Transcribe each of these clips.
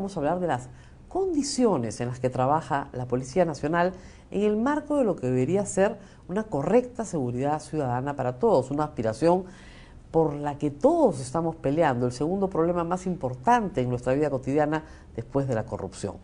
vamos a hablar de las condiciones en las que trabaja la Policía Nacional en el marco de lo que debería ser una correcta seguridad ciudadana para todos, una aspiración por la que todos estamos peleando, el segundo problema más importante en nuestra vida cotidiana después de la corrupción.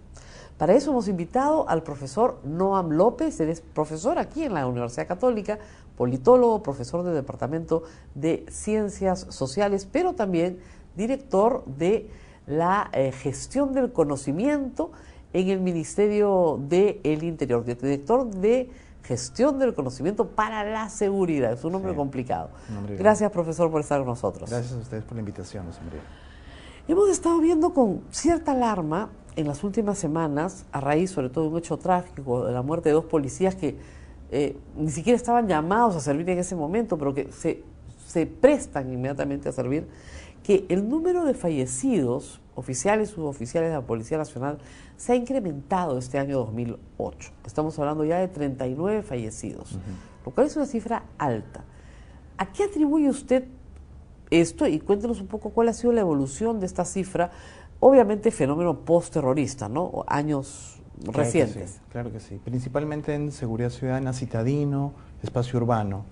Para eso hemos invitado al profesor Noam López. Él es profesor aquí en la Universidad Católica, politólogo, profesor del Departamento de Ciencias Sociales, pero también director de la gestión del conocimiento en el Ministerio del Interior, director de gestión del conocimiento para la seguridad. Es un nombre complicado. Gracias, profesor, por estar con nosotros. Gracias a ustedes por la invitación, José María. Hemos estado viendo con cierta alarma en las últimas semanas, a raíz sobre todo de un hecho trágico, de la muerte de dos policías que ni siquiera estaban llamados a servir en ese momento, pero que se prestan inmediatamente a servir, que el número de fallecidos, oficiales y suboficiales de la Policía Nacional, se ha incrementado este año 2008. Estamos hablando ya de 39 fallecidos, lo cual es una cifra alta. ¿A qué atribuye usted esto? Y cuéntenos un poco cuál ha sido la evolución de esta cifra, obviamente fenómeno post-terrorista, ¿no? Años recientes. Claro que sí. Principalmente en seguridad ciudadana, citadino, espacio urbano,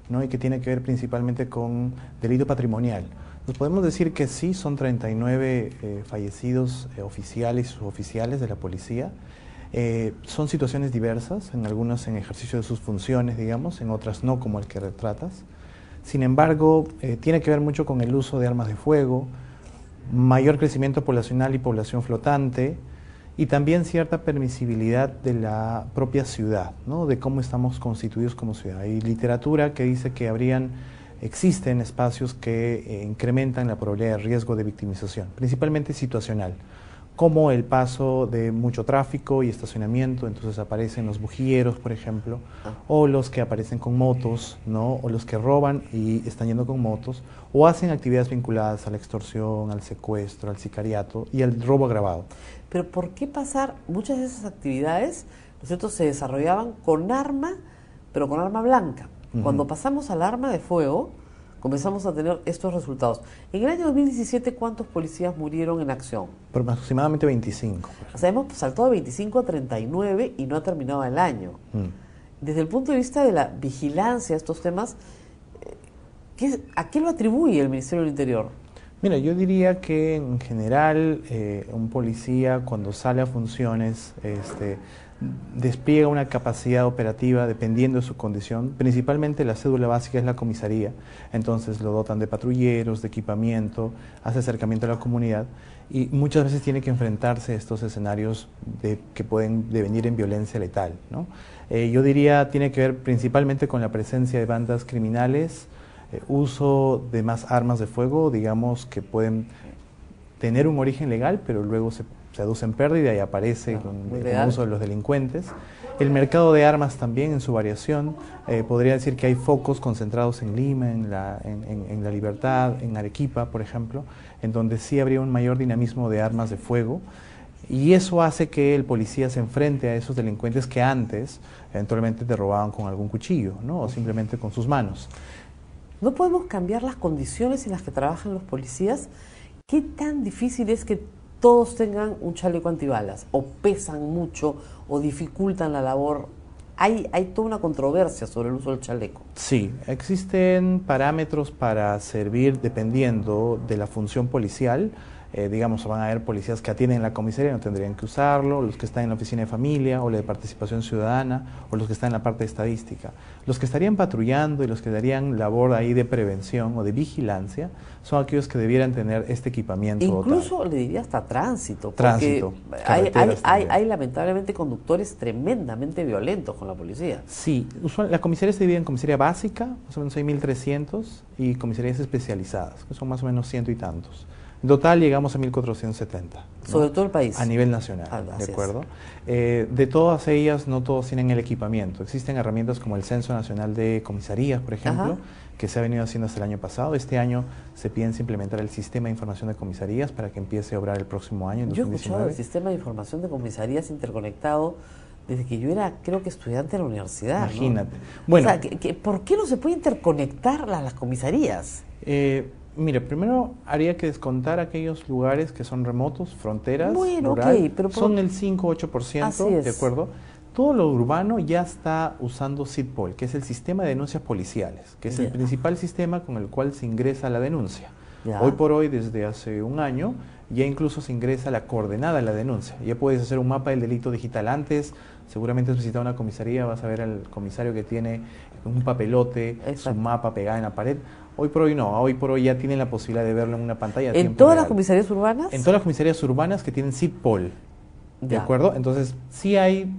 ¿no? Y que tiene que ver principalmente con delito patrimonial. Nos podemos decir que sí, son 39 fallecidos oficiales y suboficiales de la policía. Son situaciones diversas, en algunas en ejercicio de sus funciones, digamos, en otras no, como el que retratas. Sin embargo, tiene que ver mucho con el uso de armas de fuego, mayor crecimiento poblacional y población flotante, y también cierta permisibilidad de la propia ciudad, ¿no? De cómo estamos constituidos como ciudad. Hay literatura que dice que existen espacios que incrementan la probabilidad de riesgo de victimización, principalmente situacional, como el paso de mucho tráfico y estacionamiento. Entonces aparecen los bujieros, por ejemplo, o los que aparecen con motos, ¿no? O los que roban y están yendo con motos, o hacen actividades vinculadas a la extorsión, al secuestro, al sicariato y al robo agravado. Pero ¿por qué pasar muchas de esas actividades, ¿no es cierto?, se desarrollaban con arma, pero con arma blanca? Cuando pasamos al arma de fuego, comenzamos a tener estos resultados. En el año 2017, ¿cuántos policías murieron en acción? Por aproximadamente 25. O sea, hemos saltado de 25 a 39 y no ha terminado el año. Desde el punto de vista de la vigilancia de estos temas, ¿a qué lo atribuye el Ministerio del Interior? Mira, yo diría que en general un policía cuando sale a funciones despliega una capacidad operativa dependiendo de su condición. Principalmente la cédula básica es la comisaría, entonces lo dotan de patrulleros, de equipamiento, hace acercamiento a la comunidad y muchas veces tiene que enfrentarse a estos escenarios que pueden devenir en violencia letal, ¿no? Yo diría tiene que ver principalmente con la presencia de bandas criminales, uso de más armas de fuego, digamos que pueden tener un origen legal, pero luego se aduce en pérdida y aparece con el uso de los delincuentes. El mercado de armas también en su variación, podría decir que hay focos concentrados en Lima, en La Libertad, en Arequipa, por ejemplo, en donde sí habría un mayor dinamismo de armas de fuego, y eso hace que el policía se enfrente a esos delincuentes que antes eventualmente te robaban con algún cuchillo, ¿no? O simplemente con sus manos. ¿No podemos cambiar las condiciones en las que trabajan los policías? ¿Qué tan difícil es que todos tengan un chaleco antibalas, o pesan mucho, o dificultan la labor? Hay toda una controversia sobre el uso del chaleco. Sí, existen parámetros para servir dependiendo de la función policial. Digamos, van a haber policías que atienden la comisaría, no tendrían que usarlo, los que están en la oficina de familia, o la de participación ciudadana, o los que están en la parte de estadística. Los que estarían patrullando y los que darían labor ahí de prevención o de vigilancia, son aquellos que debieran tener este equipamiento. Incluso dotado. Le diría hasta tránsito, porque Tránsito, hay lamentablemente conductores tremendamente violentos con la policía. Sí, la comisaría se divide en comisaría básica, más o menos hay 1.300, y comisarías especializadas, que son más o menos 100 y tantos. En total llegamos a 1.470. ¿No? Sobre todo el país. A nivel nacional, ¿de acuerdo? De todas ellas, no todos tienen el equipamiento. Existen herramientas como el Censo Nacional de Comisarías, por ejemplo, que se ha venido haciendo hasta el año pasado. Este año se piensa implementar el Sistema de Información de Comisarías para que empiece a obrar el próximo año, en 2019. Yo he escuchado el Sistema de Información de Comisarías interconectado desde que yo era, creo que estudiante de la universidad. Imagínate. ¿No? Bueno, o sea, ¿por qué no se puede interconectar las comisarías? Mire, primero haría que descontar aquellos lugares que son remotos, fronteras, Bueno, rural, ok, pero son el 5-8%, Así es. ¿de acuerdo? Todo lo urbano ya está usando SIDPOL, que es el sistema de denuncias policiales, que es el Ya. principal sistema con el cual se ingresa la denuncia. Ya. Hoy por hoy, desde hace un año, ya incluso se ingresa la coordenada de la denuncia. Ya puedes hacer un mapa del delito digital antes, seguramente has visitado una comisaría, vas a ver al comisario que tiene un papelote, Exacto. su mapa pegado en la pared. Hoy por hoy no, hoy por hoy ya tienen la posibilidad de verlo en una pantalla a ¿En tiempo todas las real. comisarías urbanas? En todas las comisarías urbanas que tienen SIDPOL, ¿de Ya. acuerdo? Entonces, sí hay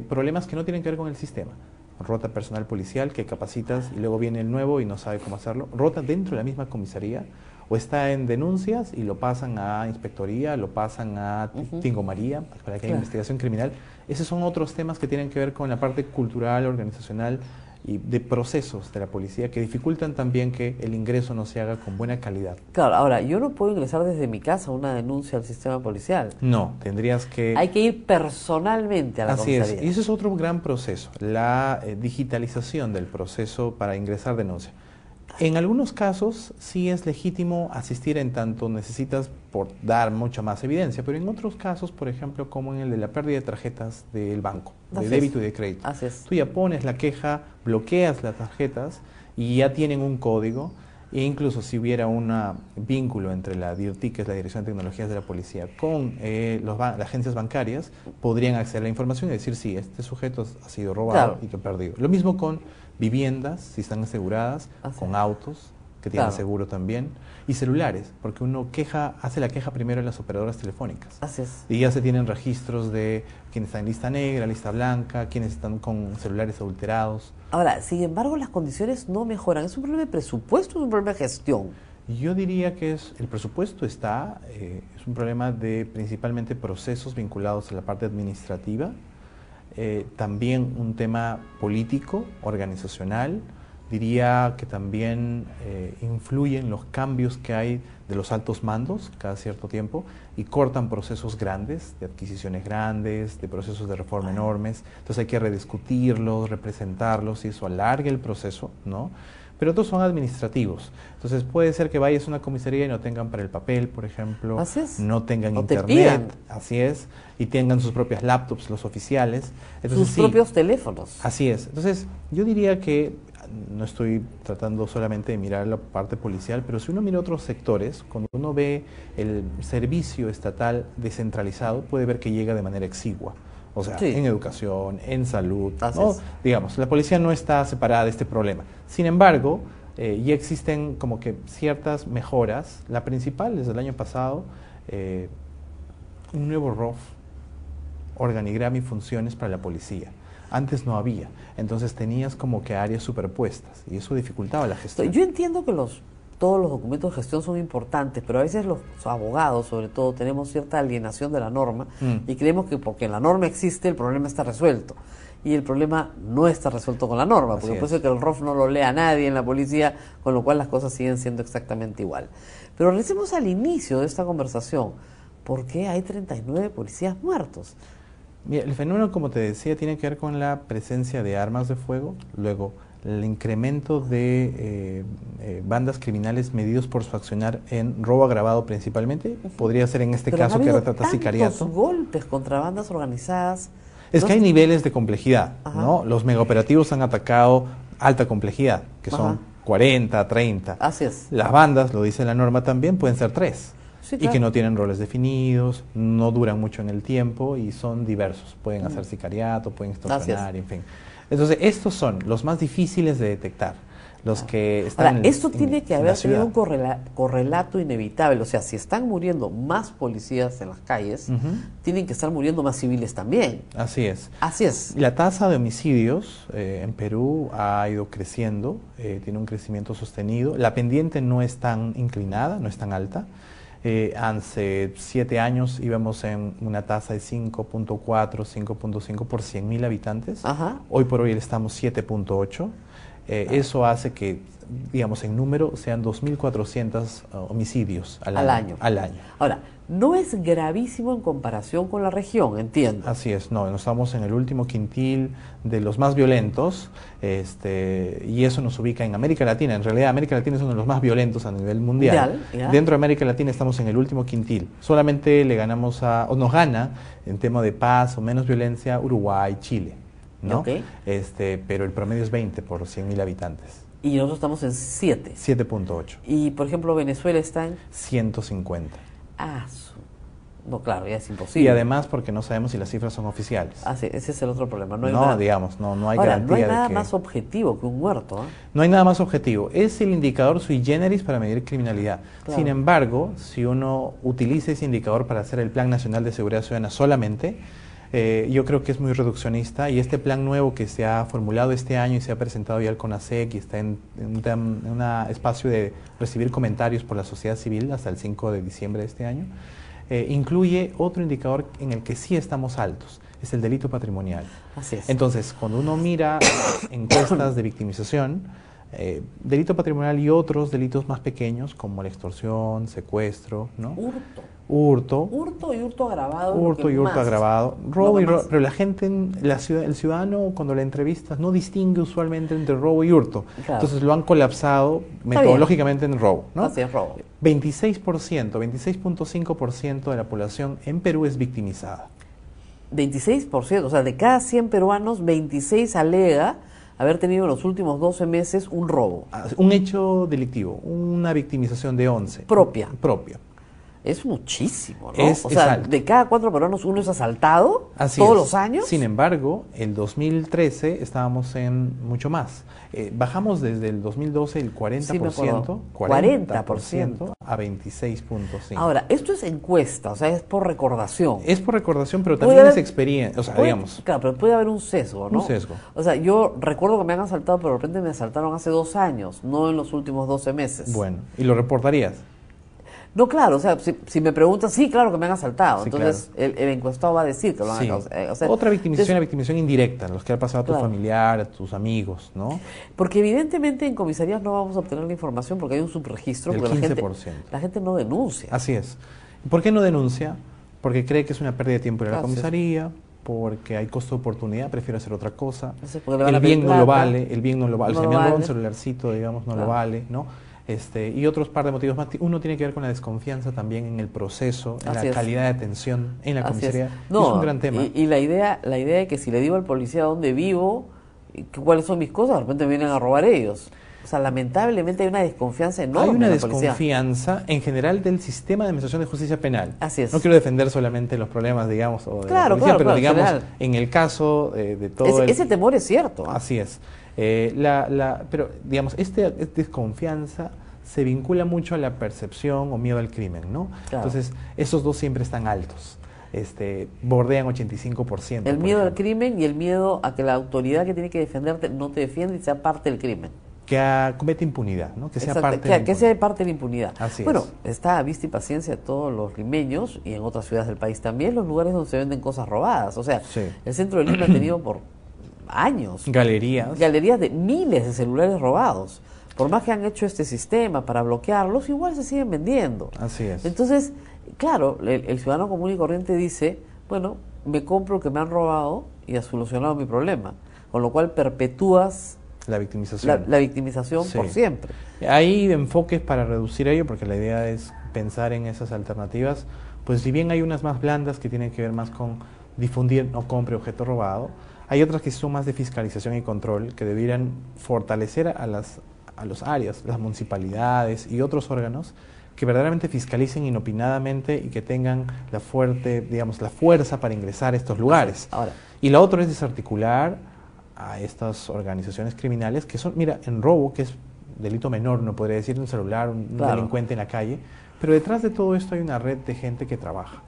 problemas que no tienen que ver con el sistema. Rota personal policial que capacitas y luego viene el nuevo y no sabe cómo hacerlo. Rota dentro de la misma comisaría o está en denuncias y lo pasan a inspectoría, lo pasan a Tingo María para que haya Claro. investigación criminal. Esos son otros temas que tienen que ver con la parte cultural, organizacional y de procesos de la policía que dificultan también que el ingreso no se haga con buena calidad. Claro, ahora, yo no puedo ingresar desde mi casa una denuncia al sistema policial. No, tendrías que... Hay que ir personalmente a la Así es, comisaría. y ese es otro gran proceso, la digitalización del proceso para ingresar denuncia. En algunos casos sí es legítimo asistir en tanto necesitas por dar mucha más evidencia, pero en otros casos, por ejemplo, como en el de la pérdida de tarjetas del banco, de Así es. débito y de crédito. Así es. Tú ya pones la queja, bloqueas las tarjetas y ya tienen un código, e incluso si hubiera un vínculo entre la DIRTIC, que es la Dirección de Tecnologías de la Policía, con las agencias bancarias, podrían acceder a la información y decir, sí, este sujeto ha sido robado Claro. y que ha perdido. Lo mismo con viviendas, si están aseguradas, Así con es. autos, que tienen Claro. seguro también, y celulares, porque uno hace la queja primero en las operadoras telefónicas. Así es. Y ya se tienen registros de quienes están en lista negra, lista blanca, quienes están con celulares adulterados. Ahora, sin embargo, las condiciones no mejoran. ¿Es un problema de presupuesto o es un problema de gestión? Yo diría que el presupuesto es un problema de principalmente procesos vinculados a la parte administrativa, también un tema político, organizacional. Diría que también influyen los cambios que hay de los altos mandos cada cierto tiempo y cortan procesos grandes, de adquisiciones grandes, de procesos de reforma enormes. Entonces hay que rediscutirlos, representarlos y eso alarga el proceso, ¿no? Pero otros son administrativos. Entonces puede ser que vayas a una comisaría y no tengan para el papel, por ejemplo, Así es. no tengan O te internet, pidan. así es, y tengan sus propias laptops, los oficiales. Entonces, Sus sí, propios teléfonos. así es. Entonces, yo diría que no estoy tratando solamente de mirar la parte policial, pero si uno mira otros sectores, cuando uno ve el servicio estatal descentralizado, puede ver que llega de manera exigua. O sea, Sí. en educación, en salud, Así ¿no? es. Digamos, la policía no está separada de este problema. Sin embargo, ya existen como que ciertas mejoras. La principal, desde el año pasado, un nuevo ROF, organigrama y funciones para la policía. Antes no había, entonces tenías como que áreas superpuestas y eso dificultaba la gestión. Yo entiendo que todos los documentos de gestión son importantes, pero a veces los abogados, sobre todo, tenemos cierta alienación de la norma y creemos que porque la norma existe, el problema está resuelto. Y el problema no está resuelto con la norma, Así porque puede es. ser que el ROF no lo lea nadie en la policía, con lo cual las cosas siguen siendo exactamente igual. Pero regresemos al inicio de esta conversación. ¿Por qué hay 39 policías muertos? Mira, el fenómeno, como te decía, tiene que ver con la presencia de armas de fuego, luego el incremento de bandas criminales medidos por su accionar en robo agravado principalmente, podría ser en este Pero caso han que habido retrata tantos sicariato. golpes contra bandas organizadas. Es No que hay sé- niveles de complejidad, Ajá. ¿no? Los megaoperativos han atacado alta complejidad, que son Ajá. 40, 30. Así es. Las bandas, lo dice la norma también, pueden ser 3. Sí, Y claro. que no tienen roles definidos, no duran mucho en el tiempo y son diversos. Pueden hacer sicariato, pueden extorsionar, en fin. Entonces, estos son los más difíciles de detectar, los que están Ahora, esto tiene que en haber la tenido ciudad. un correlato inevitable. O sea, si están muriendo más policías en las calles, Ujú. tienen que estar muriendo más civiles también. Así es. Así es. La tasa de homicidios en Perú ha ido creciendo, tiene un crecimiento sostenido. La pendiente no es tan inclinada, no es tan alta. Hace 7 años íbamos en una tasa de 5.4, 5.5 por 100.000 habitantes. Ajá. Hoy por hoy estamos 7.8. Eso hace que, digamos, en número sean 2.400 homicidios al año. Ahora, no es gravísimo en comparación con la región, entiendo. Así es, no estamos en el último quintil de los más violentos, y eso nos ubica en América Latina. En realidad, América Latina es uno de los más violentos a nivel mundial. Dentro de América Latina estamos en el último quintil. Solamente le ganamos nos gana en tema de paz o menos violencia Uruguay, Chile, ¿no? Okay. Pero el promedio es 20 por 100.000 habitantes. Y nosotros estamos en 7. 7.8. Y, por ejemplo, Venezuela está en 150. No, claro, ya es imposible. Y además porque no sabemos si las cifras son oficiales. Sí, ese es el otro problema. No hay garantía no hay nada de más objetivo que un muerto. No hay nada más objetivo. Es el indicador sui generis para medir criminalidad. Claro. Sin embargo, si uno utiliza ese indicador para hacer el Plan Nacional de Seguridad Ciudadana solamente, yo creo que es muy reduccionista, y este plan nuevo que se ha formulado este año y se ha presentado ya al CONASEC y está en un espacio de recibir comentarios por la sociedad civil hasta el 5 de diciembre de este año, incluye otro indicador en el que sí estamos altos, es el delito patrimonial. Así es. Entonces, cuando uno mira encuestas de victimización, delito patrimonial y otros delitos más pequeños como la extorsión, secuestro, ¿no? Hurto y hurto agravado. Robo y robo. Pero la gente, el ciudadano, cuando la entrevistas, no distingue usualmente entre robo y hurto. Claro. Entonces lo han colapsado metodológicamente en robo, ¿no? Así es, robo. 26.5% de la población en Perú es victimizada. 26%, o sea, de cada 100 peruanos, 26 alega haber tenido en los últimos 12 meses un robo. Un hecho delictivo, una victimización de 11. Propia. Es muchísimo, ¿no? De cada 4 peruanos uno es asaltado los años. Sin embargo, el 2013 estábamos en mucho más. Bajamos desde el 2012 el 40%, 40% a 26.5%. Ahora, esto es encuesta, o sea, es por recordación. Es por recordación, pero también es experiencia, digamos. Claro, pero puede haber un sesgo, ¿no? Un sesgo. O sea, yo recuerdo que me han asaltado, pero de repente me asaltaron hace 2 años, no en los últimos 12 meses. Bueno, ¿y lo reportarías? No, claro, o sea, si me preguntan, sí, claro que me han asaltado. Sí, entonces, claro. el encuestado va a decir que lo han asaltado. Otra victimización, la victimización indirecta, los que ha pasado a tu familiar, a tus amigos, ¿no? Porque evidentemente en comisarías no vamos a obtener la información porque hay un subregistro. Del 15%. La gente no denuncia. Así es. ¿Por qué no denuncia? Porque cree que es una pérdida de tiempo ir a la comisaría, porque hay costo de oportunidad, prefiere hacer otra cosa. El bien no lo vale. O sea, me han robado un celularcito, digamos, no lo vale, ¿no? Y otros par de motivos más. Uno tiene que ver con la desconfianza también en el proceso, en la calidad de atención en la comisaría. No, es un gran tema. Y la idea de que si le digo al policía dónde vivo, cuáles son mis cosas, de repente vienen a robar ellos. O sea, lamentablemente hay una desconfianza enorme. Hay una desconfianza en general del sistema de administración de justicia penal. Así es. No quiero defender solamente los problemas, digamos, o de la policía, pero digamos, en el caso de todo ese temor es cierto. Así es. Pero, digamos, esta desconfianza se vincula mucho a la percepción o miedo al crimen, ¿no? Claro. Entonces, esos dos siempre están altos. Bordean 85%. El miedo al crimen y el miedo a que la autoridad que tiene que defenderte no te defienda y sea parte del crimen. Que cometa impunidad, ¿no? Que sea parte de la impunidad. Así es. Está a vista y paciencia de todos los limeños y en otras ciudades del país también los lugares donde se venden cosas robadas. O sea, el centro de Lima ha tenido por años galerías de miles de celulares robados. Por más que han hecho este sistema para bloquearlos, igual se siguen vendiendo. Así es. Entonces, claro, el ciudadano común y corriente dice, bueno, me compro lo que me han robado y ha solucionado mi problema. Con lo cual perpetúas la victimización. La victimización por siempre. Hay enfoques para reducir ello, porque la idea es pensar en esas alternativas. Pues si bien hay unas más blandas que tienen que ver más con difundir no compre objeto robado, hay otras que son más de fiscalización y control, que debieran fortalecer a los áreas, las municipalidades y otros órganos que verdaderamente fiscalicen inopinadamente y que tengan la fuerza para ingresar a estos lugares. Ahora. Y la otra es desarticular a estas organizaciones criminales que son, mira, en robo, que es delito menor, no podría decir, un celular, un delincuente en la calle, pero detrás de todo esto hay una red de gente que trabaja.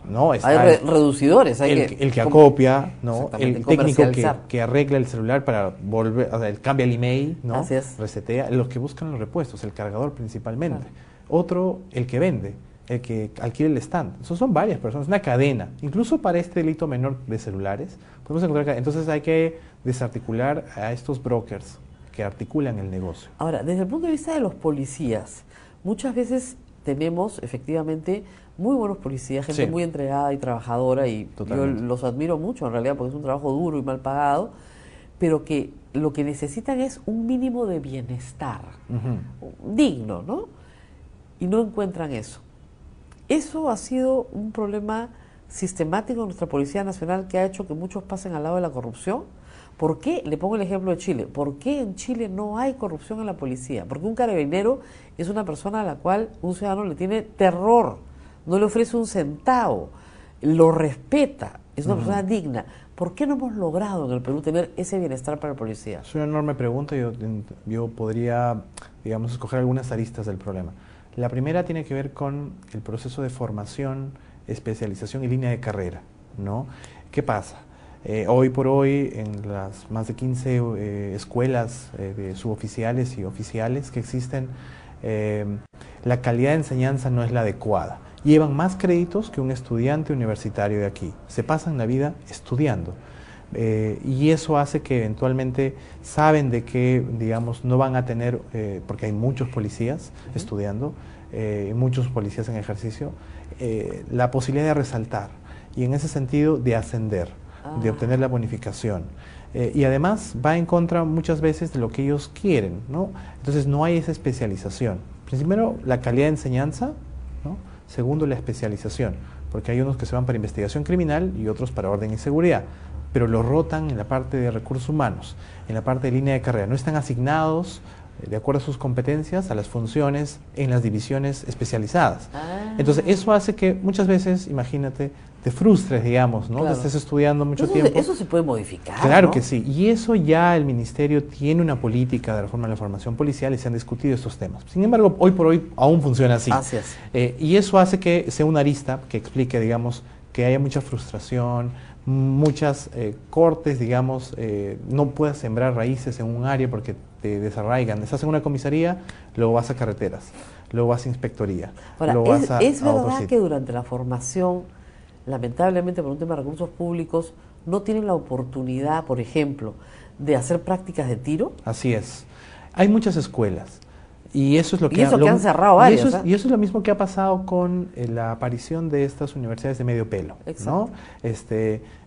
No, está hay reducidores, el que acopia, ¿no? El técnico que arregla el celular para volver, o sea, cambia el email, ¿no? Así es. Resetea, los que buscan los repuestos, el cargador principalmente. Otro, el que vende, el que adquiere el stand. Eso son varias personas, una cadena. Incluso para este delito menor de celulares, podemos encontrar. Entonces hay que desarticular a estos brokers que articulan el negocio. Ahora, desde el punto de vista de los policías, muchas veces tenemos efectivamente muy buenos policías, gente muy entregada y trabajadora, y Totalmente. yo los admiro mucho en realidad porque es un trabajo duro y mal pagado, pero que lo que necesitan es un mínimo de bienestar, digno, ¿no? Y no encuentran eso. Eso ha sido un problema sistemático en nuestra Policía Nacional que ha hecho que muchos pasen al lado de la corrupción. ¿Por qué? Le pongo el ejemplo de Chile. ¿Por qué en Chile no hay corrupción en la policía? Porque un carabinero es una persona a la cual un ciudadano le tiene terror, no le ofrece un centavo, lo respeta, es una persona digna. ¿Por qué no hemos logrado en el Perú tener ese bienestar para el policía? Es una enorme pregunta. Yo podría, digamos, escoger algunas aristas del problema. La primera tiene que ver con el proceso de formación, especialización y línea de carrera, ¿no? ¿Qué pasa? Hoy por hoy, en las más de 15 escuelas de suboficiales y oficiales que existen, la calidad de enseñanza no es la adecuada. Llevan más créditos que un estudiante universitario de aquí. Se pasan la vida estudiando. Y eso hace que eventualmente saben de que, digamos, no van a tener, porque hay muchos policías estudiando, muchos policías en ejercicio, la posibilidad de resaltar y en ese sentido de ascender, de obtener la bonificación. Y además va en contra muchas veces de lo que ellos quieren, ¿no? Entonces no hay esa especialización. Primero, la calidad de enseñanza, ¿no? Segundo, la especialización, porque hay unos que se van para investigación criminal y otros para orden y seguridad, pero los rotan en la parte de recursos humanos, en la parte de línea de carrera. No están asignados, de acuerdo a sus competencias, a las funciones en las divisiones especializadas. Entonces, eso hace que muchas veces, imagínate, te frustres, digamos, ¿no? Claro. Te estés estudiando mucho tiempo. Eso se puede modificar, Claro, ¿no? que sí. Y eso ya el Ministerio tiene una política de reforma de la formación policial y se han discutido estos temas. Sin embargo, hoy por hoy aún funciona así. Así es. Y eso hace que sea una arista que explique, digamos, que haya mucha frustración, muchas cortes, digamos, no puedas sembrar raíces en un área porque te desarraigan. Estás en una comisaría, luego vas a carreteras, luego vas a inspectoría. Ahora, luego vas ¿es a otro verdad sitio. que durante la formación, lamentablemente por un tema de recursos públicos, no tienen la oportunidad, por ejemplo, de hacer prácticas de tiro? Así es. Hay muchas escuelas. Y eso es lo que, que han cerrado varias. Y eso es lo mismo que ha pasado con la aparición de estas universidades de medio pelo, ¿no?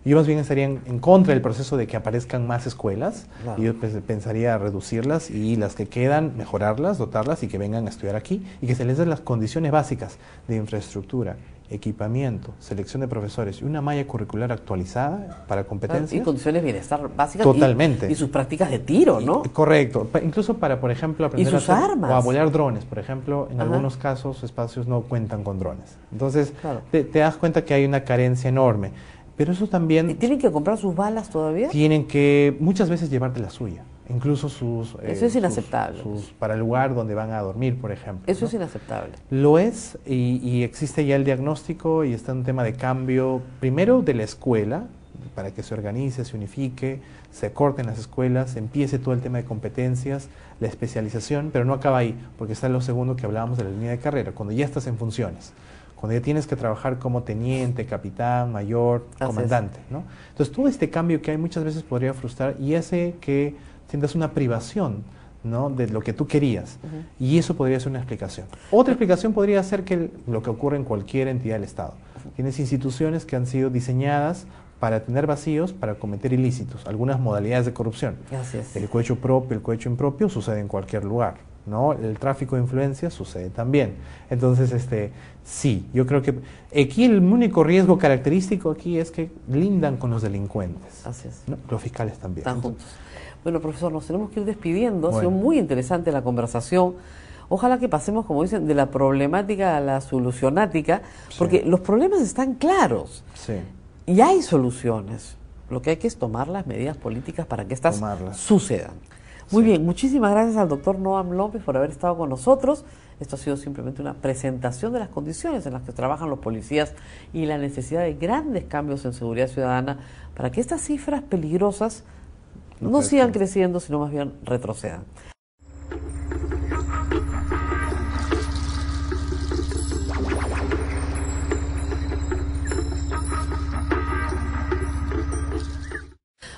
Yo más bien estaría en contra del proceso de que aparezcan más escuelas. Claro. Y yo pensaría reducirlas y las que quedan, mejorarlas, dotarlas y que vengan a estudiar aquí y que se les den las condiciones básicas de infraestructura, equipamiento, selección de profesores y una malla curricular actualizada para competencias. Y condiciones de bienestar básicas. Totalmente. Y sus prácticas de tiro, ¿no? Correcto. Incluso para, por ejemplo, aprender sus armas. o a volar drones, por ejemplo, en algunos casos espacios no cuentan con drones. Entonces, claro, te das cuenta que hay una carencia enorme. Pero eso también... ¿Y tienen que comprar sus balas todavía? Tienen que muchas veces llevarte la suya. Incluso sus... Eso es inaceptable. Para el lugar donde van a dormir, por ejemplo. Eso, ¿no? es inaceptable. Lo es, y existe ya el diagnóstico y está un tema de cambio, primero de la escuela, para que se organice, se unifique, se corten las escuelas, empiece todo el tema de competencias, la especialización, pero no acaba ahí, porque está lo segundo que hablábamos de la línea de carrera, cuando ya estás en funciones. Cuando ya tienes que trabajar como teniente, capitán, mayor, comandante, ¿no? Entonces, todo este cambio que hay muchas veces podría frustrar y hace que sientas una privación, ¿no?, de lo que tú querías. Y eso podría ser una explicación. Otra explicación podría ser que lo que ocurre en cualquier entidad del Estado. Tienes instituciones que han sido diseñadas para tener vacíos, para cometer ilícitos, algunas modalidades de corrupción. Así es. El cohecho propio, el cohecho impropio sucede en cualquier lugar, ¿no? El tráfico de influencias sucede también. Entonces, sí, yo creo que aquí el único riesgo característico aquí es que lindan con los delincuentes. Así es. ¿No? Los fiscales también. Están juntos. Bueno, profesor, nos tenemos que ir despidiendo. Bueno. Ha sido muy interesante la conversación. Ojalá que pasemos, como dicen, de la problemática a la solucionática, porque los problemas están claros. Sí. Y hay soluciones. Lo que hay que es tomar las medidas políticas para que estas sucedan. Muy bien, muchísimas gracias al doctor Noam López por haber estado con nosotros. Esto ha sido simplemente una presentación de las condiciones en las que trabajan los policías y la necesidad de grandes cambios en seguridad ciudadana para que estas cifras peligrosas no sigan creciendo, sino más bien retrocedan.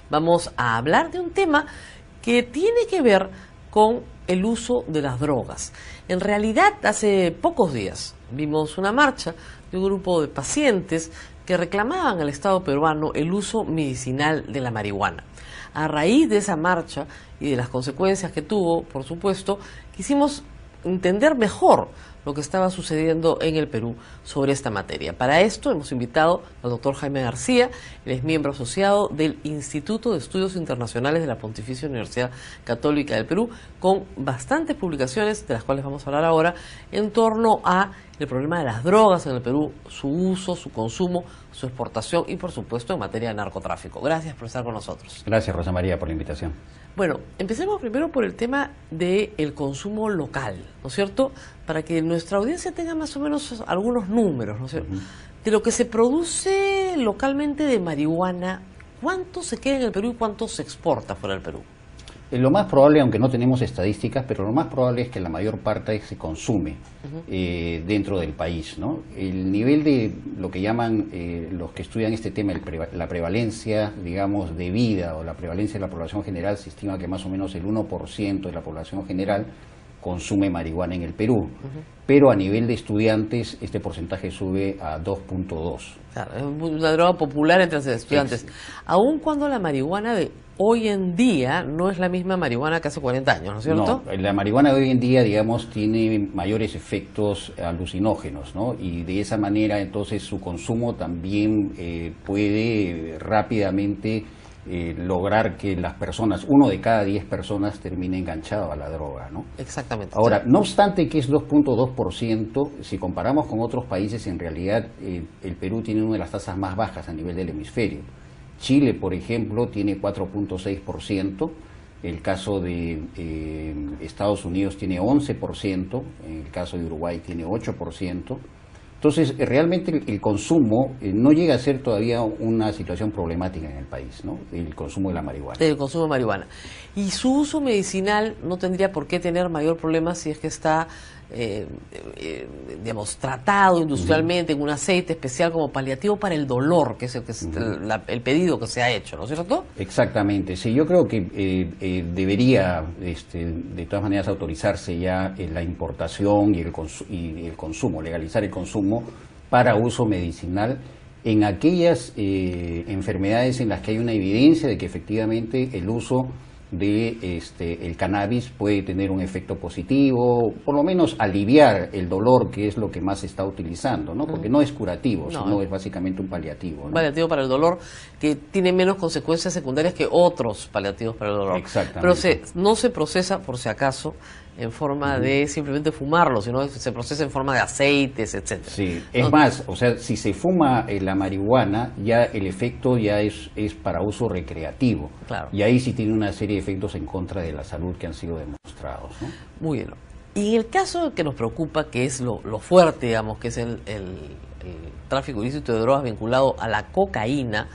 Vamos a hablar de un tema que tiene que ver con el uso de las drogas. En realidad, hace pocos días vimos una marcha de un grupo de pacientes que reclamaban al Estado peruano el uso medicinal de la marihuana. A raíz de esa marcha y de las consecuencias que tuvo, por supuesto, quisimos entender mejor lo que estaba sucediendo en el Perú sobre esta materia. Para esto hemos invitado al doctor Jaime García, él es miembro asociado del Instituto de Estudios Internacionales de la Pontificia Universidad Católica del Perú, con bastantes publicaciones, de las cuales vamos a hablar ahora, en torno a el problema de las drogas en el Perú, su uso, su consumo, su exportación y, por supuesto, en materia de narcotráfico. Gracias por estar con nosotros. Gracias, Rosa María, por la invitación. Bueno, empecemos primero por el tema del consumo local, ¿no es cierto? Para que nuestra audiencia tenga más o menos algunos números, ¿no es cierto? De lo que se produce localmente de marihuana, ¿cuánto se queda en el Perú y cuánto se exporta fuera del Perú? Lo más probable, aunque no tenemos estadísticas, pero lo más probable es que la mayor parte se consume dentro del país, ¿no? El nivel de lo que llaman los que estudian este tema, la prevalencia, digamos, de vida o la prevalencia de la población general, se estima que más o menos el 1% de la población general consume marihuana en el Perú, pero a nivel de estudiantes este porcentaje sube a 2.2. Claro, es una droga popular entre los estudiantes, aun cuando la marihuana de hoy en día no es la misma marihuana que hace 40 años, ¿no es cierto? No, la marihuana de hoy en día, digamos, tiene mayores efectos alucinógenos, ¿no? Y de esa manera, entonces, su consumo también puede rápidamente lograr que las personas, 1 de cada 10 personas termine enganchado a la droga, ¿no? Exactamente. Ahora, no obstante que es 2.2%, si comparamos con otros países, en realidad el Perú tiene una de las tasas más bajas a nivel del hemisferio. Chile, por ejemplo, tiene 4.6%, el caso de Estados Unidos tiene 11%, el caso de Uruguay tiene 8%. Entonces, realmente el consumo no llega a ser todavía una situación problemática en el país, ¿no? El consumo de la marihuana. El consumo de marihuana. Y su uso medicinal no tendría por qué tener mayor problema si es que está, digamos, tratado industrialmente en un aceite especial como paliativo para el dolor, que es el pedido que se ha hecho, ¿no es cierto? Exactamente. Sí, yo creo que debería, de todas maneras, autorizarse ya la importación y el consumo, legalizar el consumo para uso medicinal en aquellas enfermedades en las que hay una evidencia de que efectivamente el uso de el cannabis puede tener un efecto positivo, por lo menos aliviar el dolor, que es lo que más se está utilizando, ¿no? Porque no es curativo, sino es básicamente un paliativo, ¿no? Un paliativo para el dolor que tiene menos consecuencias secundarias que otros paliativos para el dolor. Exactamente. Pero no se procesa, por si acaso, en forma de simplemente fumarlo, sino se procesa en forma de aceites, etcétera. Sí, es más, o sea, si se fuma la marihuana, ya el efecto ya es para uso recreativo. Claro. Y ahí sí tiene una serie de efectos en contra de la salud que han sido demostrados, ¿no? Muy bien. Y en el caso que nos preocupa, que es lo fuerte, digamos, que es el tráfico ilícito de drogas vinculado a la cocaína,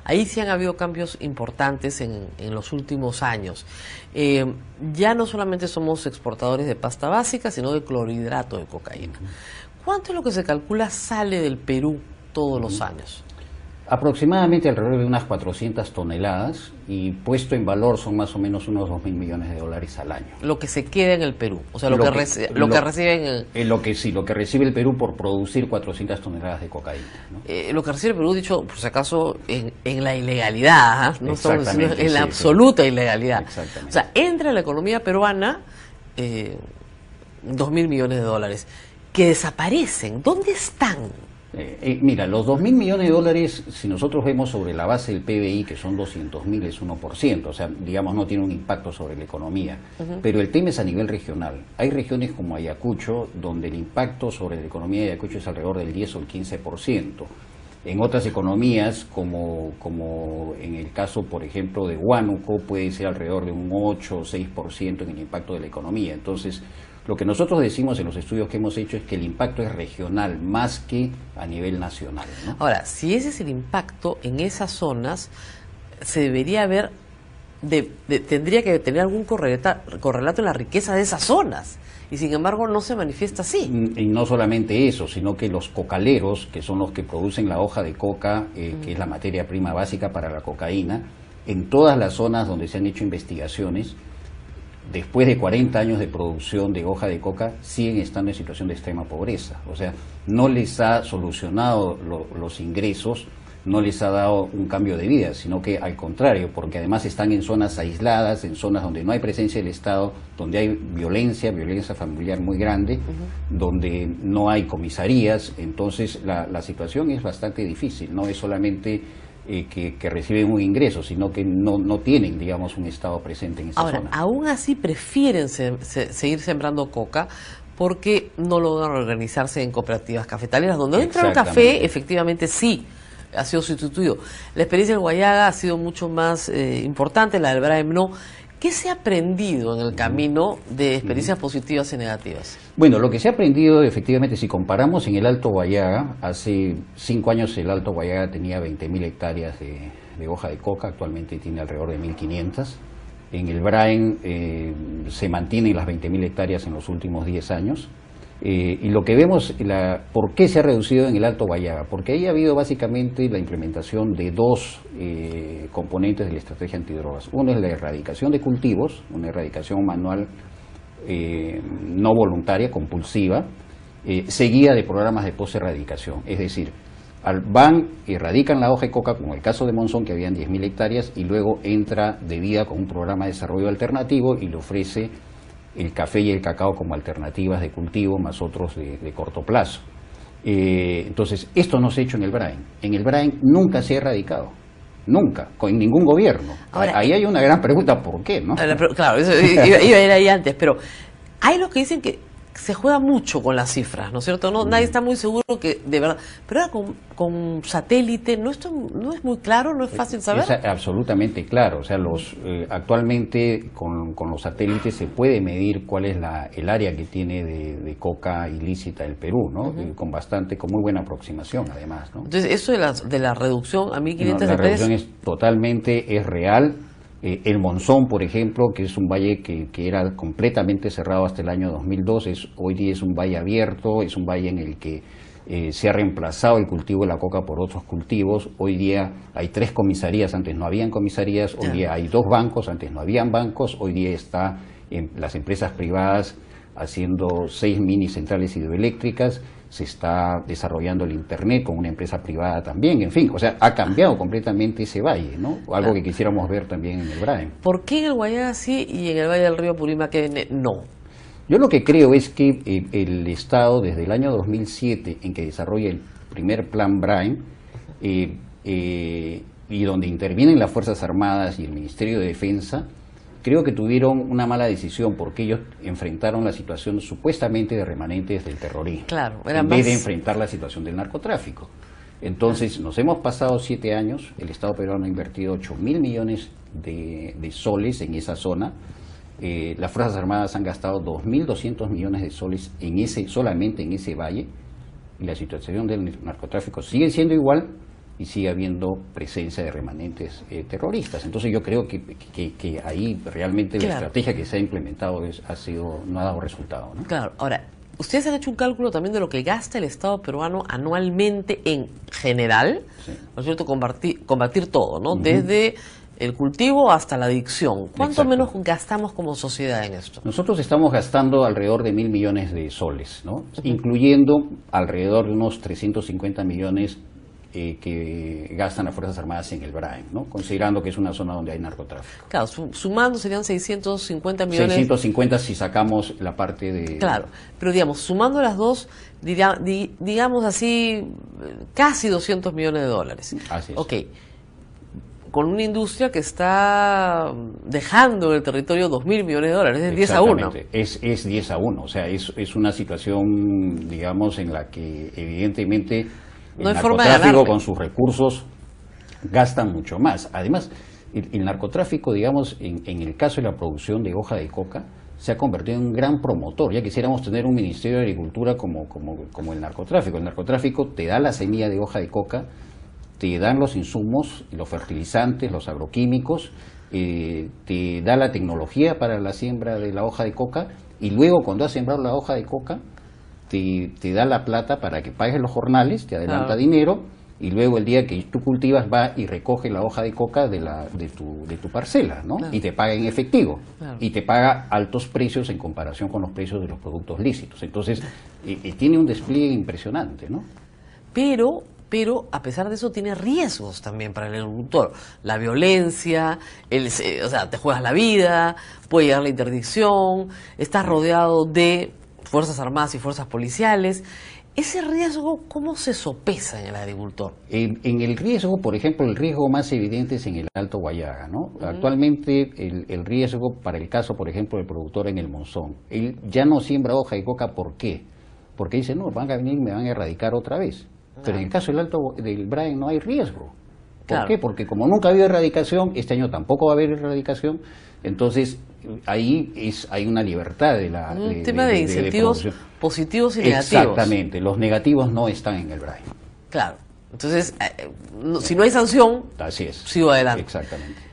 ahí sí han habido cambios importantes en los últimos años. Ya no solamente somos exportadores de pasta básica, sino de clorhidrato de cocaína. ¿Cuánto es lo que se calcula sale del Perú todos los años? Aproximadamente alrededor de unas 400 toneladas y puesto en valor son más o menos unos 2.000 millones de dólares al año. Lo que se queda en el Perú, o sea, lo que reciben lo que recibe el Perú por producir 400 toneladas de cocaína, ¿no? Lo que recibe el Perú, dicho por si acaso, en la ilegalidad, ¿no? Estamos diciendo en la absoluta ilegalidad. Exactamente. O sea, entra en la economía peruana 2.000 millones de dólares que desaparecen. ¿Dónde están? Mira, los 2.000 millones de dólares, si nosotros vemos sobre la base del PBI, que son 200.000, es 1%, o sea, digamos, no tiene un impacto sobre la economía. Pero el tema es a nivel regional. Hay regiones como Ayacucho, donde el impacto sobre la economía de Ayacucho es alrededor del 10 o el 15%. En otras economías, como en el caso, por ejemplo, de Huánuco, puede ser alrededor de un 8 o 6% en el impacto de la economía. Entonces, lo que nosotros decimos en los estudios que hemos hecho es que el impacto es regional más que a nivel nacional, ¿no? Ahora, si ese es el impacto en esas zonas, se debería ver, tendría que tener algún correlato en la riqueza de esas zonas. Y sin embargo no se manifiesta así. Y no solamente eso, sino que los cocaleros, que son los que producen la hoja de coca, que es la materia prima básica para la cocaína, en todas las zonas donde se han hecho investigaciones, después de 40 años de producción de hoja de coca, siguen estando en situación de extrema pobreza. O sea, no les ha solucionado los ingresos, no les ha dado un cambio de vida, sino que al contrario, porque además están en zonas aisladas, en zonas donde no hay presencia del Estado, donde hay violencia familiar muy grande, donde no hay comisarías. Entonces la situación es bastante difícil, no es solamente que reciben un ingreso, sino que no tienen, digamos, un Estado presente en esa zona. Ahora, aún así prefieren seguir sembrando coca porque no logran organizarse en cooperativas cafetaleras, donde entra el café, efectivamente sí ha sido sustituido. La experiencia del Guayaga ha sido mucho más importante, la del Braem no. ¿Qué se ha aprendido en el camino de experiencias positivas y negativas? Bueno, lo que se ha aprendido, efectivamente, si comparamos en el Alto Guayaga, hace 5 años el Alto Guayaga tenía 20.000 hectáreas de hoja de coca, actualmente tiene alrededor de 1.500. En el Braem se mantienen las 20.000 hectáreas en los últimos 10 años. Y lo que vemos, ¿por qué se ha reducido en el Alto Guayaga? Porque ahí ha habido básicamente la implementación de dos componentes de la estrategia antidrogas. Uno es la erradicación de cultivos, una erradicación manual no voluntaria, compulsiva, seguida de programas de posterradicación. Es decir, erradican la hoja de coca, como el caso de Monzón, que habían 10.000 hectáreas, y luego entra de vida con un programa de desarrollo alternativo y le ofrece el café y el cacao como alternativas de cultivo, más otros de corto plazo. Entonces, esto no se ha hecho en el Braem. En el Braem nunca se ha erradicado, nunca, con ningún gobierno. Ahora, ahí hay una gran pregunta, ¿por qué? ¿No? Claro, eso iba a ir ahí antes, pero hay los que dicen que se juega mucho con las cifras, ¿no es cierto? Nadie está muy seguro que de verdad. Pero ahora con satélite, ¿no es muy claro? ¿No es fácil saber? Es absolutamente claro. O sea, actualmente con los satélites se puede medir cuál es el área que tiene de coca ilícita el Perú, ¿no? Con muy buena aproximación, además, ¿no? Entonces, eso de la reducción a 1.500 hectáreas... La reducción es real. El Monzón, por ejemplo, que es un valle que era completamente cerrado hasta el año 2002, hoy día es un valle abierto, es un valle en el que se ha reemplazado el cultivo de la coca por otros cultivos. Hoy día hay 3 comisarías, antes no habían comisarías. Hoy día hay 2 bancos, antes no habían bancos. Hoy día está las empresas privadas haciendo 6 mini centrales hidroeléctricas. Se está desarrollando el Internet con una empresa privada también, en fin, o sea, ha cambiado completamente ese valle, ¿no? Algo que quisiéramos ver también en el Braem. ¿Por qué en el Guayaga sí y en el Valle del Río Purímac no? Yo lo que creo es que el Estado, desde el año 2007, en que desarrolla el primer plan Braem, y donde intervienen las Fuerzas Armadas y el Ministerio de Defensa, creo que tuvieron una mala decisión porque ellos enfrentaron la situación supuestamente de remanentes del terrorismo, claro, en vez de enfrentar la situación del narcotráfico. Entonces, nos hemos pasado 7 años, el Estado peruano ha invertido 8.000 millones de soles en esa zona, las Fuerzas Armadas han gastado 2.200 millones de soles solamente en ese valle, y la situación del narcotráfico sigue siendo igual, y sigue habiendo presencia de remanentes terroristas. Entonces yo creo que ahí realmente la estrategia que se ha implementado no ha dado resultado, ¿no? Claro. Ahora, ustedes han hecho un cálculo también de lo que gasta el Estado peruano anualmente en general, sí, ¿no es cierto? Combatir todo, ¿no? Desde el cultivo hasta la adicción. ¿Cuánto menos gastamos como sociedad en esto? Nosotros estamos gastando alrededor de 1.000 millones de soles, ¿no? Incluyendo alrededor de unos 350 millones que gastan las Fuerzas Armadas en el Braem, ¿no? Considerando que es una zona donde hay narcotráfico. Claro, sumando serían 650 millones. 650 si sacamos la parte de... Claro, pero digamos, sumando las dos, digamos así, casi 200 millones de dólares. Así es. Ok, con una industria que está dejando en el territorio 2.000 millones de dólares, es 10 a 1. Es 10 a 1, o sea, es una situación, digamos, en la que evidentemente... No hay narcotráfico con sus recursos gasta mucho más. Además, el narcotráfico, digamos, en el caso de la producción de hoja de coca, se ha convertido en un gran promotor. Ya quisiéramos tener un Ministerio de Agricultura como el narcotráfico. El narcotráfico te da la semilla de hoja de coca, te dan los insumos, los fertilizantes, los agroquímicos, te da la tecnología para la siembra de la hoja de coca, y luego cuando has sembrado la hoja de coca, te da la plata para que pagues los jornales, te adelanta dinero, y luego el día que tú cultivas va y recoge la hoja de coca de tu parcela, ¿no? Claro. Y te paga en efectivo, Claro. y te paga altos precios en comparación con los precios de los productos lícitos. Entonces, tiene un despliegue impresionante, ¿no? Pero a pesar de eso tiene riesgos también para el agricultor. La violencia, o sea, te juegas la vida, puede llegar la interdicción, estás rodeado de fuerzas armadas y fuerzas policiales. ¿Ese riesgo cómo se sopesa en el agricultor? En el riesgo, por ejemplo, el riesgo más evidente es en el Alto Guayaga, ¿no? Actualmente el riesgo para el caso, por ejemplo, del productor en el Monzón, él ya no siembra hoja de coca, ¿por qué? Porque dice, no, van a venir y me van a erradicar otra vez. Pero en el caso del Brain no hay riesgo. ¿Por Claro. qué? Porque como nunca ha habido erradicación, este año tampoco va a haber erradicación, entonces ahí hay una libertad de la... Un tema de incentivos producción. positivos y negativos. Exactamente, los negativos no están en el Brain. Claro. Entonces, si no hay sanción, Así es. sigo adelante. Exactamente.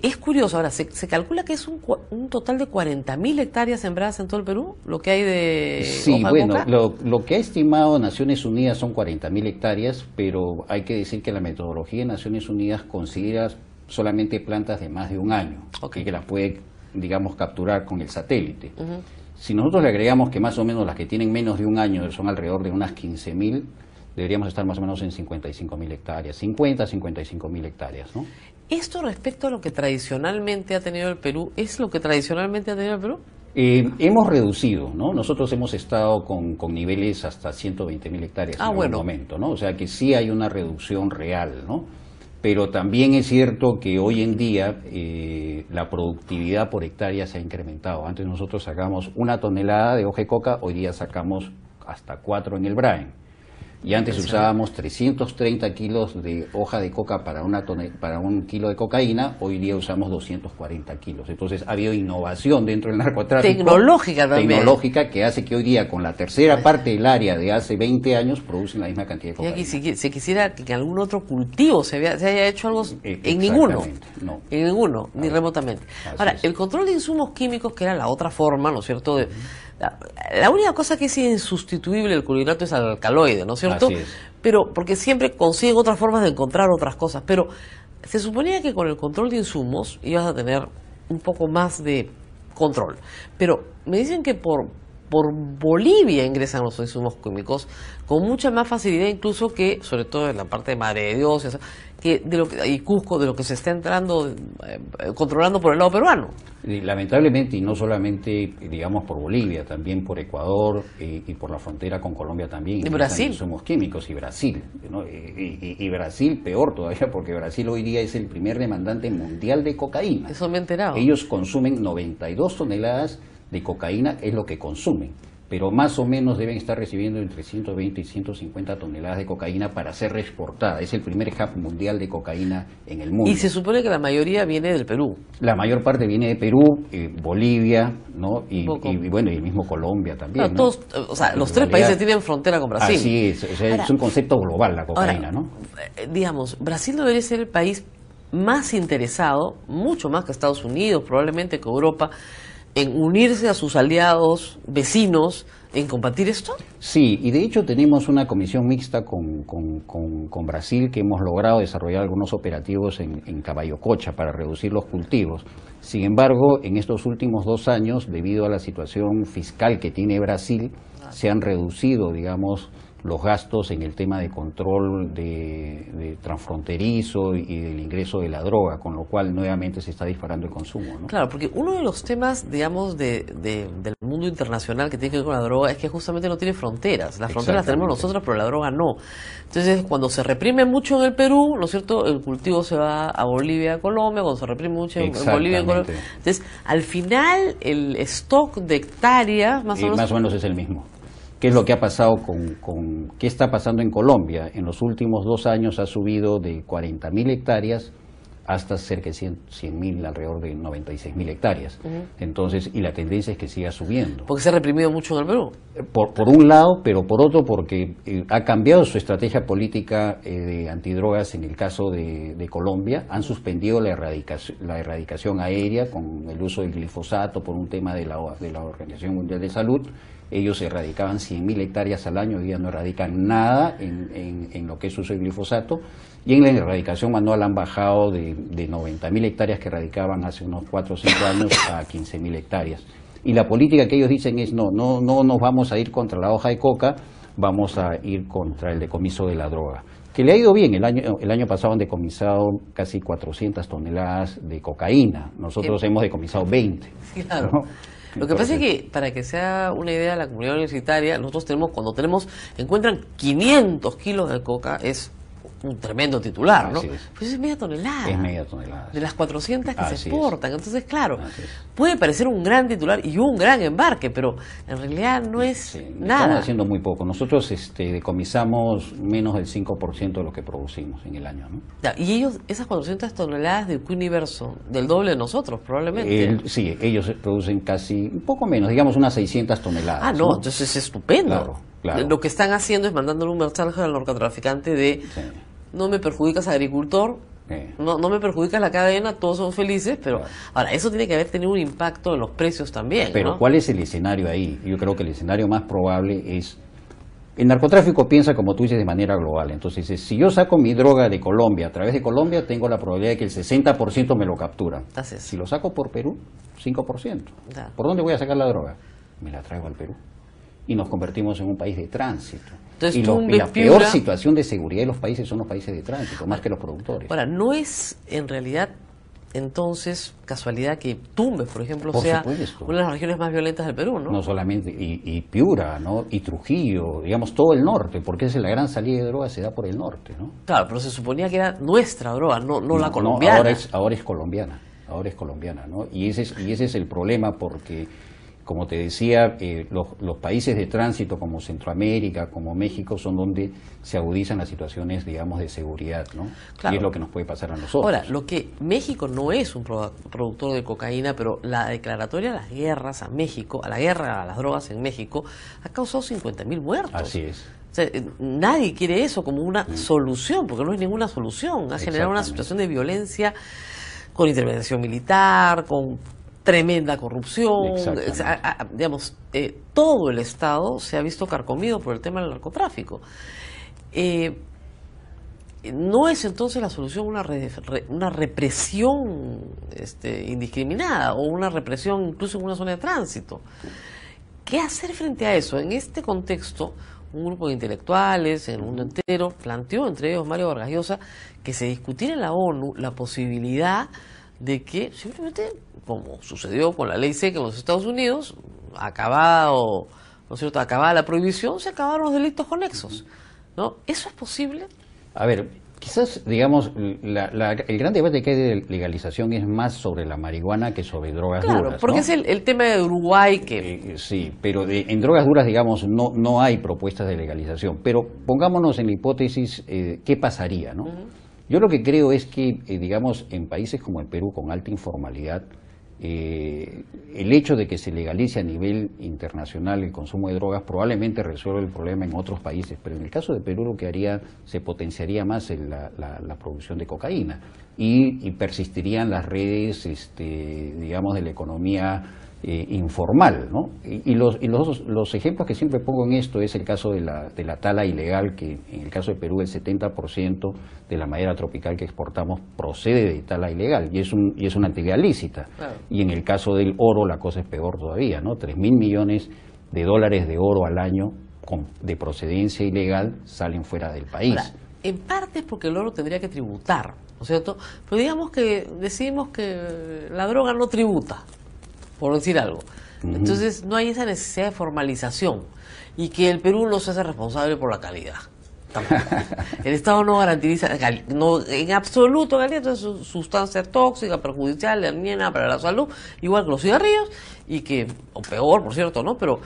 Es curioso, ahora, se calcula que es un total de 40.000 hectáreas sembradas en todo el Perú, lo que hay de Sí, hoja de bueno, coca. lo que ha estimado Naciones Unidas son 40.000 hectáreas, pero hay que decir que la metodología de Naciones Unidas considera solamente plantas de más de un año, Ok. y que las puede, digamos, capturar con el satélite. Si nosotros le agregamos que más o menos las que tienen menos de un año son alrededor de unas 15.000, deberíamos estar más o menos en 55.000 hectáreas, 55.000 hectáreas, ¿no? Esto respecto a lo que tradicionalmente ha tenido el Perú, ¿es lo que tradicionalmente ha tenido el Perú? Hemos reducido, ¿no? Nosotros hemos estado con niveles hasta 120.000 hectáreas en bueno. algún momento, ¿no? O sea que sí hay una reducción real, ¿no? Pero también es cierto que hoy en día la productividad por hectárea se ha incrementado. Antes nosotros sacamos 1 tonelada de hoja de coca, hoy día sacamos hasta 4 en el Brain. Y antes usábamos 330 kilos de hoja de coca para un kilo de cocaína, hoy día usamos 240 kilos. Entonces ha habido innovación dentro del narcotráfico. Tecnológica también. Tecnológica, que hace que hoy día, con la tercera parte del área de hace 20 años, producen la misma cantidad de Y cocaína. aquí se quisiera que en algún otro cultivo se haya hecho algo, en ninguno. Exactamente, no. En ninguno, ni remotamente. Así Ahora, es. el control de insumos químicos, que era la otra forma, ¿no es cierto? La única cosa que es insustituible del culinato es el alcaloide, ¿no es cierto? Así es. Pero, porque siempre consiguen otras formas de encontrar otras cosas. Pero se suponía que con el control de insumos ibas a tener un poco más de control. Pero me dicen que por Bolivia ingresan los insumos químicos con mucha más facilidad, incluso que, sobre todo en la parte de Madre de Dios, y Cusco, de lo que se está entrando, controlando por el lado peruano. Y lamentablemente, y no solamente, digamos, por Bolivia, también por Ecuador y por la frontera con Colombia también. Y Brasil. Insumos químicos, y Brasil, ¿no? Y Brasil peor todavía, porque Brasil hoy día es el primer demandante mundial de cocaína. Eso me he enterado. Ellos consumen 92 toneladas de cocaína, es lo que consumen, pero más o menos deben estar recibiendo entre 120 y 150 toneladas de cocaína para ser reexportada. Es el primer hub mundial de cocaína en el mundo. Y se supone que la mayoría viene del Perú. La mayor parte viene de Perú, Bolivia, ¿no? Y bueno, y el mismo Colombia también, Claro, ¿no? todos, o sea, los En tres realidad, países tienen frontera con Brasil. Así es, o sea, Ahora, es un concepto global la cocaína, ahora, ¿no? Digamos, Brasil debería ser el país más interesado, mucho más que Estados Unidos, probablemente que Europa, en unirse a sus aliados, vecinos, en combatir esto. Sí, y de hecho tenemos una comisión mixta con Brasil, que hemos logrado desarrollar algunos operativos en Caballococha para reducir los cultivos. Sin embargo, en estos últimos 2 años, debido a la situación fiscal que tiene Brasil, se han reducido, digamos, los gastos en el tema de control de transfronterizo y del ingreso de la droga, con lo cual nuevamente se está disparando el consumo, ¿no? Claro, porque uno de los temas, digamos, del mundo internacional que tiene que ver con la droga es que justamente no tiene fronteras. Las fronteras las tenemos nosotros, pero la droga no. Entonces, cuando se reprime mucho en el Perú, ¿no es cierto?, el cultivo se va a Bolivia, a Colombia. Cuando se reprime mucho en Bolivia, en Colombia. Entonces, al final, el stock de hectáreas, más o menos es el mismo. ¿Qué es lo que ha pasado qué está pasando en Colombia? En los últimos 2 años ha subido de 40.000 hectáreas hasta cerca de 100.000, alrededor de 96.000 hectáreas. Entonces, y la tendencia es que siga subiendo. Porque se ha reprimido mucho en el Perú. Por un lado, pero por otro porque ha cambiado su estrategia política de antidrogas en el caso de Colombia. Han suspendido la erradicación aérea con el uso del glifosato por un tema de la Organización Mundial de Salud. ellos erradicaban 100.000 hectáreas al año, hoy día no erradican nada en lo que es uso de glifosato, y en la erradicación manual han bajado de 90.000 hectáreas que erradicaban hace unos 4 o 5 años a 15.000 hectáreas. Y la política que ellos dicen es no nos vamos a ir contra la hoja de coca, vamos a ir contra el decomiso de la droga. Que le ha ido bien, el año pasado han decomisado casi 400 toneladas de cocaína, nosotros hemos decomisado 20. Claro. ¿No? Lo que pasa es que, para que sea una idea de la comunidad universitaria, nosotros encuentran 500 kilos de coca, es un tremendo titular, ¿no? Pues es media tonelada. Es media tonelada. De las 400 que se exportan. Entonces, claro, puede parecer un gran titular y un gran embarque, pero en realidad no es nada. Estamos haciendo muy poco. Nosotros decomisamos menos del 5% de lo que producimos en el año, ¿no? Y ellos, esas 400 toneladas de universo, del doble de nosotros, probablemente. Sí, ellos producen casi, un poco menos, digamos unas 600 toneladas. No, entonces es estupendo. Claro. Lo que están haciendo es mandándole un mensaje al narcotraficante de... No me perjudicas, agricultor, no me perjudicas la cadena, todos son felices, pero ahora, eso tiene que haber tenido un impacto en los precios también. Pero ¿no? ¿cuál es el escenario ahí? Yo creo que el escenario más probable es... El narcotráfico piensa, como tú dices, de manera global. Entonces, si yo saco mi droga de Colombia, a través de Colombia, tengo la probabilidad de que el 60% me lo capturan. Si lo saco por Perú, 5%. ¿Por dónde voy a sacar la droga? Me la traigo al Perú. Y nos convertimos en un país de tránsito. Entonces, y la peor situación de seguridad de los países son los países de tránsito, más que los productores. Ahora, no es en realidad entonces casualidad que Tumbes, por ejemplo, sea una de las regiones más violentas del Perú, ¿no? No solamente, y Piura, ¿no? Y Trujillo, digamos todo el norte, porque la gran salida de drogas se da por el norte, ¿no? Claro, pero se suponía que era nuestra droga, no la colombiana. Ahora es colombiana, ¿no? Y ese es el problema, porque como te decía, los países de tránsito como Centroamérica, como México, son donde se agudizan las situaciones, digamos, de seguridad, ¿no? Claro. Y es lo que nos puede pasar a nosotros. Ahora, México no es un productor de cocaína, pero la declaratoria de las guerras a México, a la guerra a las drogas en México, ha causado 50.000 muertos. Así es. O sea, nadie quiere eso como una solución, porque no es ninguna solución. Ha generado una situación de violencia con intervención militar, con tremenda corrupción, digamos, todo el Estado se ha visto carcomido por el tema del narcotráfico. ¿No es entonces la solución una represión indiscriminada o una represión incluso en una zona de tránsito? ¿Qué hacer frente a eso? En este contexto, un grupo de intelectuales en el mundo entero planteó, entre ellos Mario Vargas Llosa, que se discutiera en la ONU la posibilidad de que simplemente, como sucedió con la ley seca en los Estados Unidos, acabada la prohibición, se acabaron los delitos conexos, ¿no? ¿Eso es posible? A ver, quizás, digamos, el gran debate que hay de legalización es más sobre la marihuana que sobre drogas duras. Claro, porque ¿no? Es el tema de Uruguay que... sí, pero en drogas duras, digamos, no hay propuestas de legalización. Pero pongámonos en la hipótesis, ¿qué pasaría, no? Yo lo que creo es que, digamos, en países como el Perú, con alta informalidad, el hecho de que se legalice a nivel internacional el consumo de drogas probablemente resuelve el problema en otros países, pero en el caso de Perú lo que haría, se potenciaría más la producción de cocaína y persistirían las redes, digamos, de la economía informal, ¿no? Y los ejemplos que siempre pongo en esto es el caso de la tala ilegal, que en el caso de Perú el 70% de la madera tropical que exportamos procede de tala ilegal y es una actividad lícita. Claro. Y en el caso del oro la cosa es peor todavía, ¿no? 3.000 millones de dólares de oro al año de procedencia ilegal salen fuera del país. Ahora, en parte es porque el oro tendría que tributar, ¿no es cierto? Pero decimos que la droga no tributa, por decir algo. Entonces no hay esa necesidad de formalización y que el Perú no se hace responsable por la calidad. El Estado no garantiza en absoluto calidad, entonces sustancia tóxica, perjudicial, dañina para la salud, igual que los cigarrillos, y que, o peor, por cierto, ¿no? Pero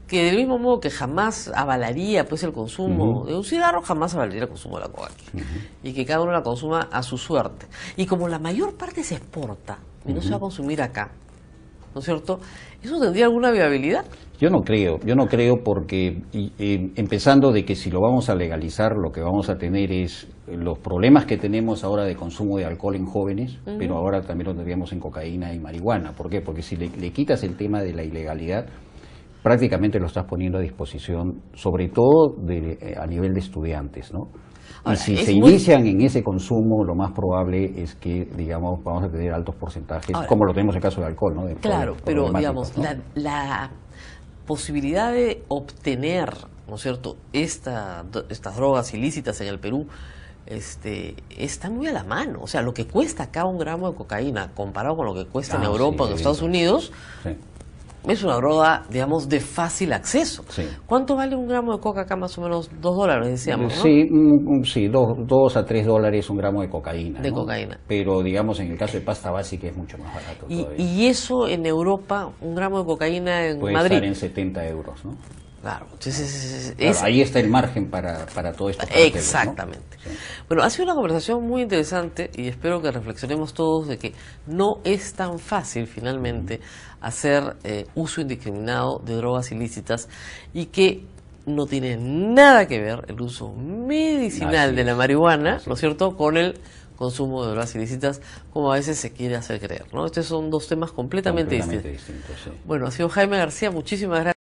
que del mismo modo que jamás avalaría pues el consumo de un cigarro, jamás avalaría el consumo de la cocaína. Y que cada uno la consuma a su suerte. Y como la mayor parte se exporta y no se va a consumir acá, ¿no es cierto? ¿Eso tendría alguna viabilidad? Yo no creo porque empezando de que si lo vamos a legalizar lo que vamos a tener es los problemas que tenemos ahora de consumo de alcohol en jóvenes, pero ahora también lo tendríamos en cocaína y marihuana. ¿Por qué? Porque si le quitas el tema de la ilegalidad, prácticamente lo estás poniendo a disposición, sobre todo a nivel de estudiantes, ¿no? Y Ahora, si es se muy- inician en ese consumo, lo más probable es que, digamos, vamos a tener altos porcentajes, Ahora, como lo tenemos en el caso del alcohol, ¿no? De Claro, pero problemáticos, digamos, ¿no? la posibilidad de obtener, ¿no es cierto?, estas drogas ilícitas en el Perú está muy a la mano. O sea, lo que cuesta acá un gramo de cocaína comparado con lo que cuesta en Europa o en sí, Estados Unidos, Sí. es una droga, digamos, de fácil acceso. Sí. ¿Cuánto vale un gramo de coca acá? Más o menos $2, decíamos, ¿no? Sí, sí, 2 a 3 dólares un gramo de cocaína. De ¿no? cocaína. Pero digamos en el caso de pasta básica es mucho más barato todavía. Y eso en Europa, un gramo de cocaína en Puede Madrid. estar en 70 euros, ¿no? Claro, entonces Claro, ahí está el margen para todo esto. Exactamente. Sí. Bueno, ha sido una conversación muy interesante y espero que reflexionemos todos de que no es tan fácil finalmente hacer uso indiscriminado de drogas ilícitas y que no tiene nada que ver el uso medicinal Así de la es. marihuana, Así ¿no es cierto?, con el consumo de drogas ilícitas, como a veces se quiere hacer creer, ¿no? Estos son dos temas completamente distintos. Distintos, sí. Bueno, ha sido Jaime García, muchísimas gracias.